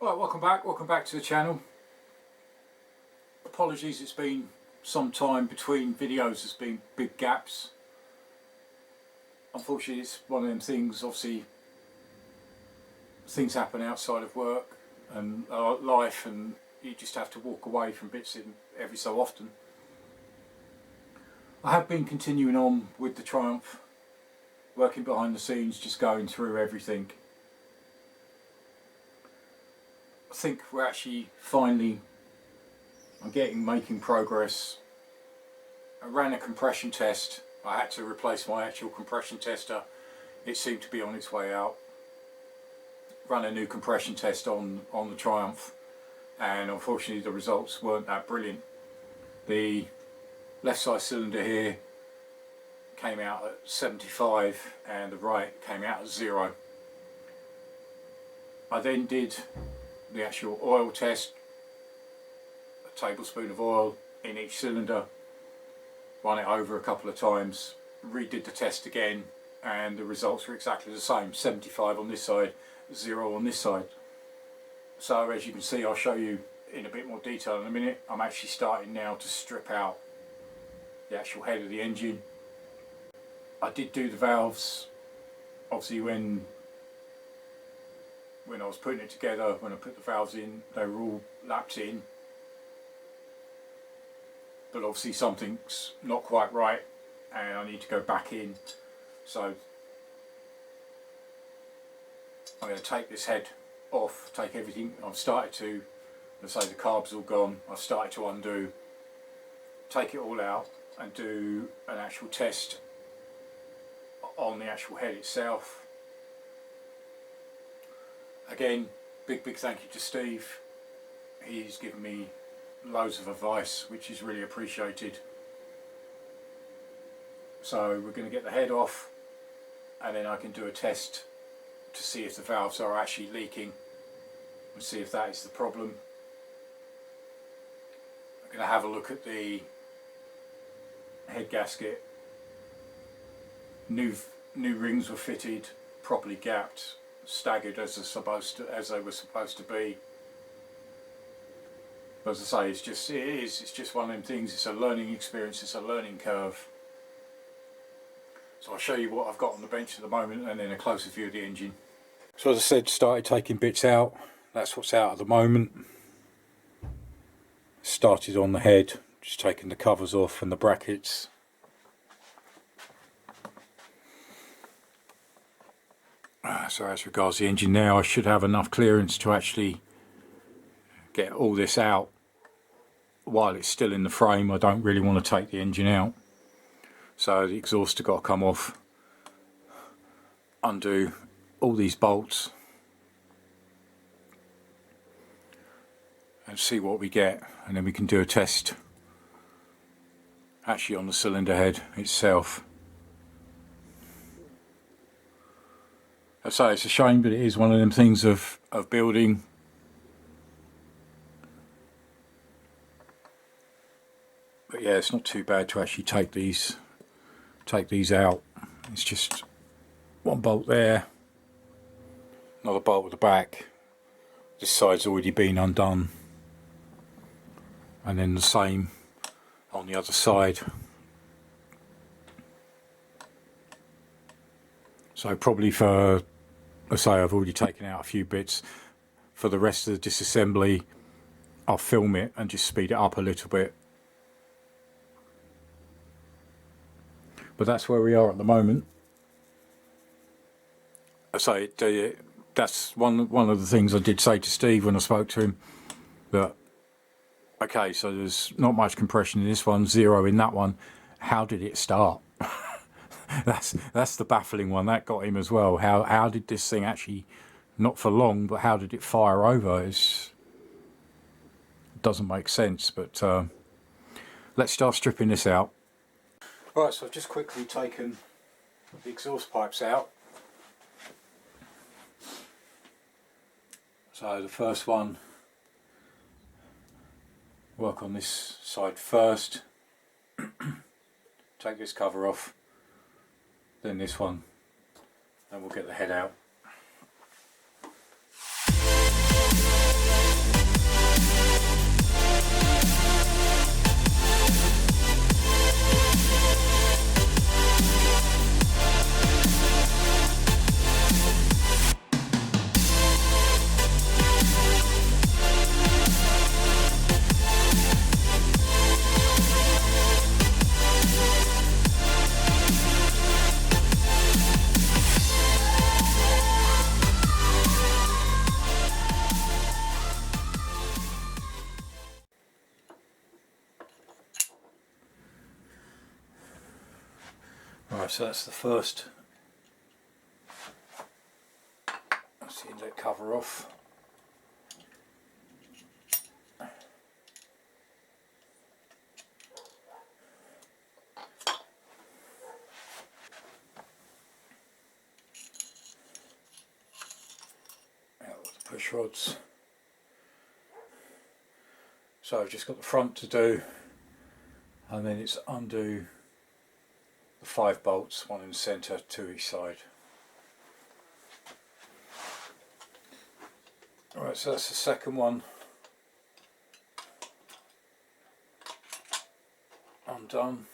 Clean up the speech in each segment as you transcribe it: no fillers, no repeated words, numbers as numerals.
Right, welcome back to the channel. Apologies, it's been some time between videos, there's been big gaps. Unfortunately, it's one of them things, obviously things happen outside of work and life, and you just have to walk away from bits in every so often. I have been continuing on with the Triumph, working behind the scenes, just going through everything. I think we're actually finally, making progress. I ran a compression test. I had to replace my actual compression tester. It seemed to be on its way out. Ran a new compression test on the Triumph, and unfortunately the results weren't that brilliant. The left side cylinder here came out at 75 and the right came out at 0. I then did the actual oil test, a tablespoon of oil in each cylinder, run it over a couple of times, redid the test again, and the results were exactly the same, 75 on this side, 0 on this side. So as you can see, I'll show you in a bit more detail in a minute. I'm actually starting now to strip out the actual head of the engine. I did do the valves, obviously when I was putting it together, when I put the valves in, they were all lapped in, but obviously something's not quite right and I need to go back in. So I'm going to take this head off, take everything. I've started to, let's say the carb's all gone, I've started to undo, take it all out and do an actual test on the actual head itself. Again, big thank you to Steve. He's given me loads of advice, which is really appreciated. So we're going to get the head off, and then I can do a test to see if the valves are actually leaking and see if that is the problem. I'm going to have a look at the head gasket. New rings were fitted, properly gapped, staggered as they were supposed to be. But as I say, it's just one of them things. It's a learning experience, it's a learning curve. So I'll show you what I've got on the bench at the moment, and then a closer view of the engine. So as I said, started taking bits out. That's what's out at the moment. Started on the head, just taking the covers off and the brackets. So as regards the engine now, I should have enough clearance to actually get all this out while it's still in the frame. I don't really want to take the engine out. So the exhaust has got to come off, undo all these bolts and see what we get, and then we can do a test actually on the cylinder head itself. I say it's a shame, but it is one of them things of building. But yeah, it's not too bad to actually take these out. It's just one bolt there, another bolt at the back. This side's already been undone, and then the same on the other side. So probably for, let's say I've already taken out a few bits. For the rest of the disassembly, I'll film it and just speed it up a little bit. But that's where we are at the moment. I say that's one of the things I did say to Steve when I spoke to him, that okay, so there's not much compression in this one, 0 in that one. How did it start? That's the baffling one. That got him as well. How did this thing actually, not for long, but how did it fire over? It doesn't make sense. But let's start stripping this out. Right, so I've just quickly taken the exhaust pipes out. So the first one, work on this side first. Take this cover off. Then this one, then we'll get the head out. Alright, so that's the first. Let's see, let cover off. Out with the push rods. So I've just got the front to do, and then it's undo the 5 bolts, one in the centre, 2 each side. Alright, so that's the second one undone.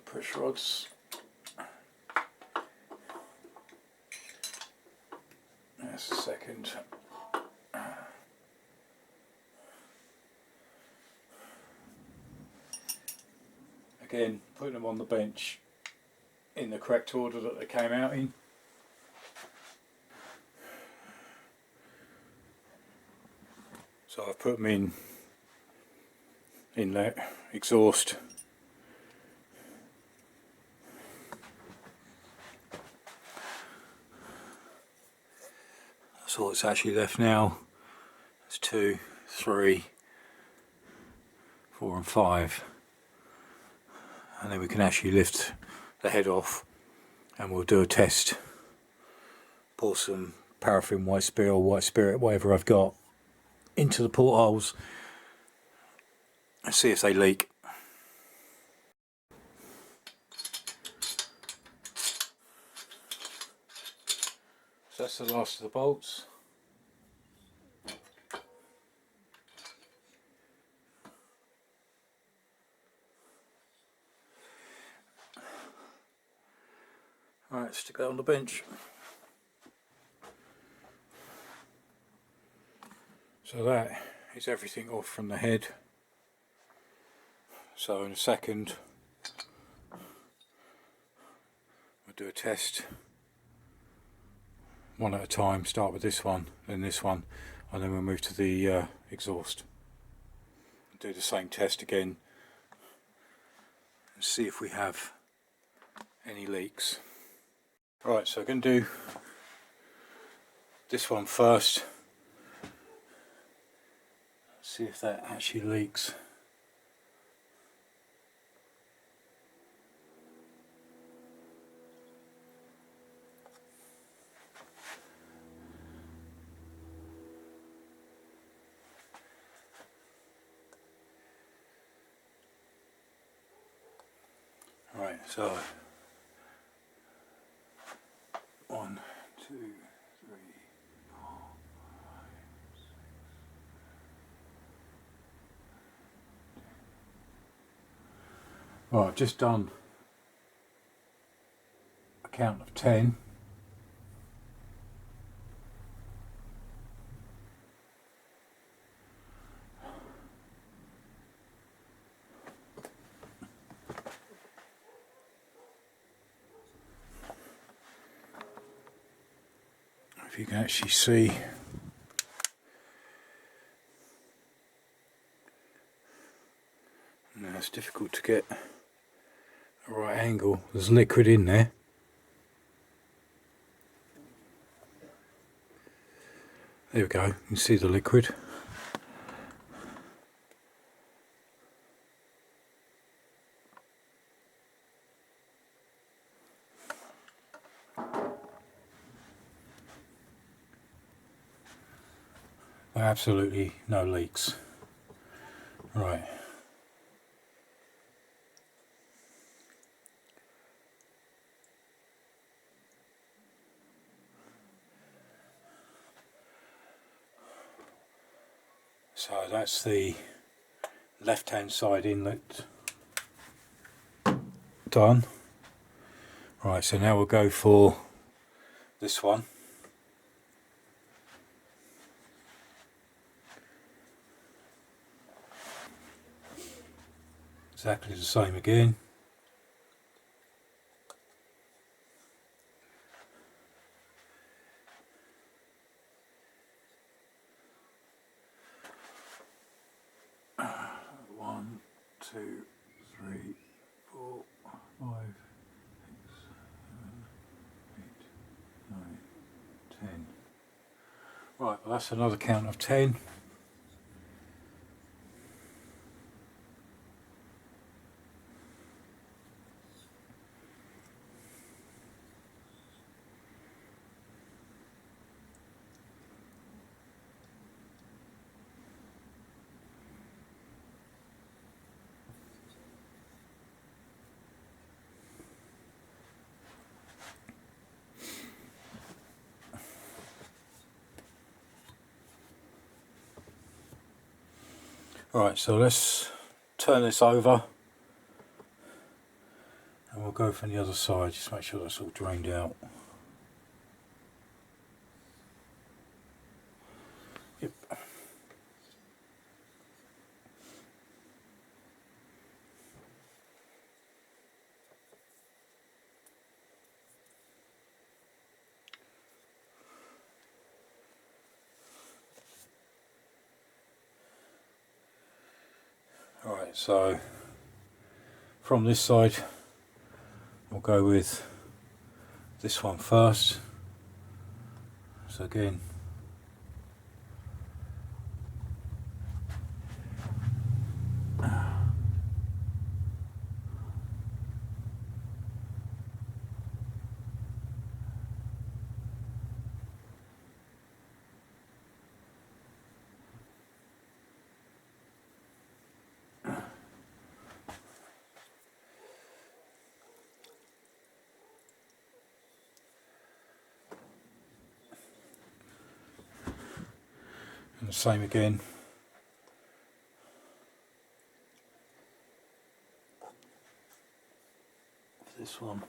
Push rods. That's the second. Again, putting them on the bench in the correct order that they came out in. So I've put them in inlet, exhaust. That's all that's actually left now. It's 2, 3, 4 and 5. And then we can actually lift the head off and we'll do a test. Pour some paraffin white spirit or white spirit, whatever I've got, into the portholes and see if they leak. So that's the last of the bolts. Alright, stick that on the bench. So that is everything off from the head. So in a second we'll do a test. One at a time, start with this one, then this one, and then we'll move to the exhaust. Do the same test again and see if we have any leaks. Right, so I'm going to do this one first, see if that actually leaks. Right, so 1, 2, 3, 4, 5, 6. Right, I've just done a count of 10. If you can actually see, now it's difficult to get a right angle. There's liquid in there. There we go, you can see the liquid. Absolutely no leaks. Right. So that's the left hand side inlet done. Right, so now we'll go for this one. Exactly the same again. One, two, three, 4, 5, 6, 7, 8, 9, 10. Right, well, that's another count of 10. Right, so let's turn this over and we'll go from the other side, just make sure that's all drained out. Yep. Alright, so from this side we'll go with this one first. So again, and the same again. This one.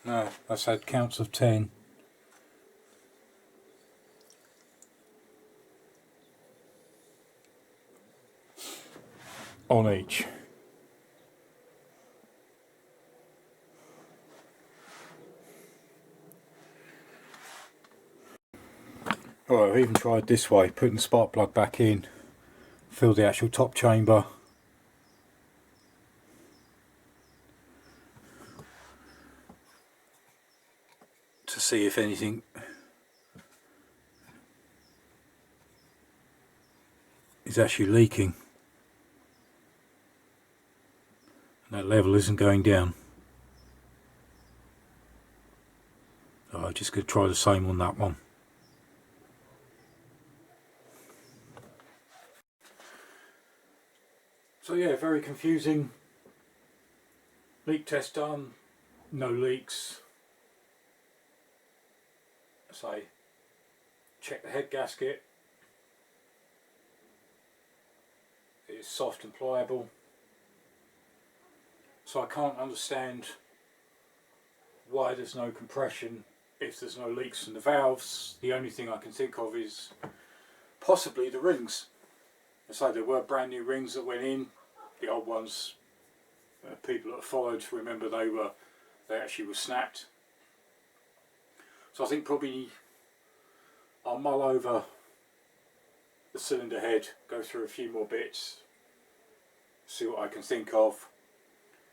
No, that's had counts of 10. On each. Alright, I've even tried this way, putting the spark plug back in, fill the actual top chamber. To see if anything is actually leaking. And that level isn't going down. So I'm just going to try the same on that one. So yeah, very confusing. Leak test done, no leaks. So check the head gasket. It is soft and pliable. So I can't understand why there's no compression if there's no leaks from the valves. The only thing I can think of is possibly the rings. So there were brand new rings that went in. The old ones, people that have followed remember they actually were snapped. So I think probably I'll mull over the cylinder head, go through a few more bits, see what I can think of.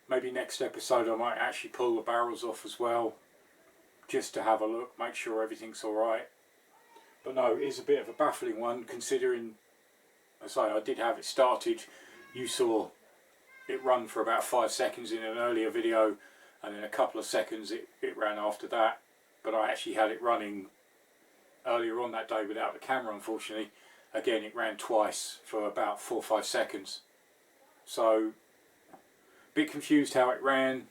Maybe next episode I might actually pull the barrels off as well, just to have a look, make sure everything's alright. But no, it is a bit of a baffling one, considering, as I say, I did have it started. You saw it ran for about 5 seconds in an earlier video, and then a couple of seconds it ran after that. But I actually had it running earlier on that day without the camera, unfortunately. Again, it ran twice for about 4 or 5 seconds. So, a bit confused how it ran,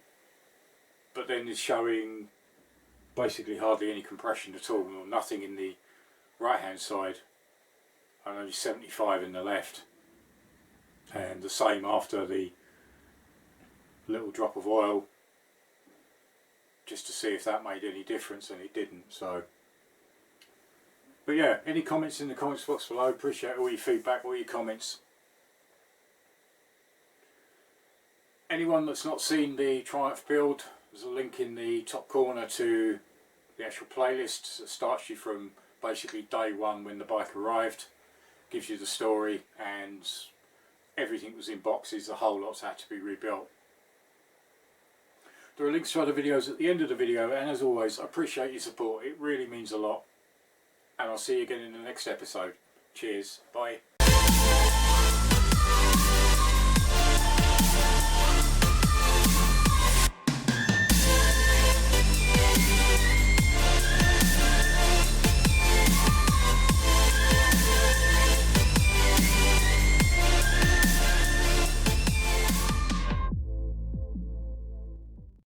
but then it's showing basically hardly any compression at all, or nothing in the right hand side, and only 75 in the left. And the same after the little drop of oil, just to see if that made any difference, and it didn't. So, but yeah, any comments in the comments box below. Appreciate all your feedback, all your comments. Anyone that's not seen the Triumph build, there's a link in the top corner to the actual playlist that starts you from basically day one when the bike arrived, gives you the story, and everything was in boxes. The whole lot's had to be rebuilt. There are links to other videos at the end of the video, and as always, I appreciate your support. It really means a lot, and I'll see you again in the next episode. Cheers, bye.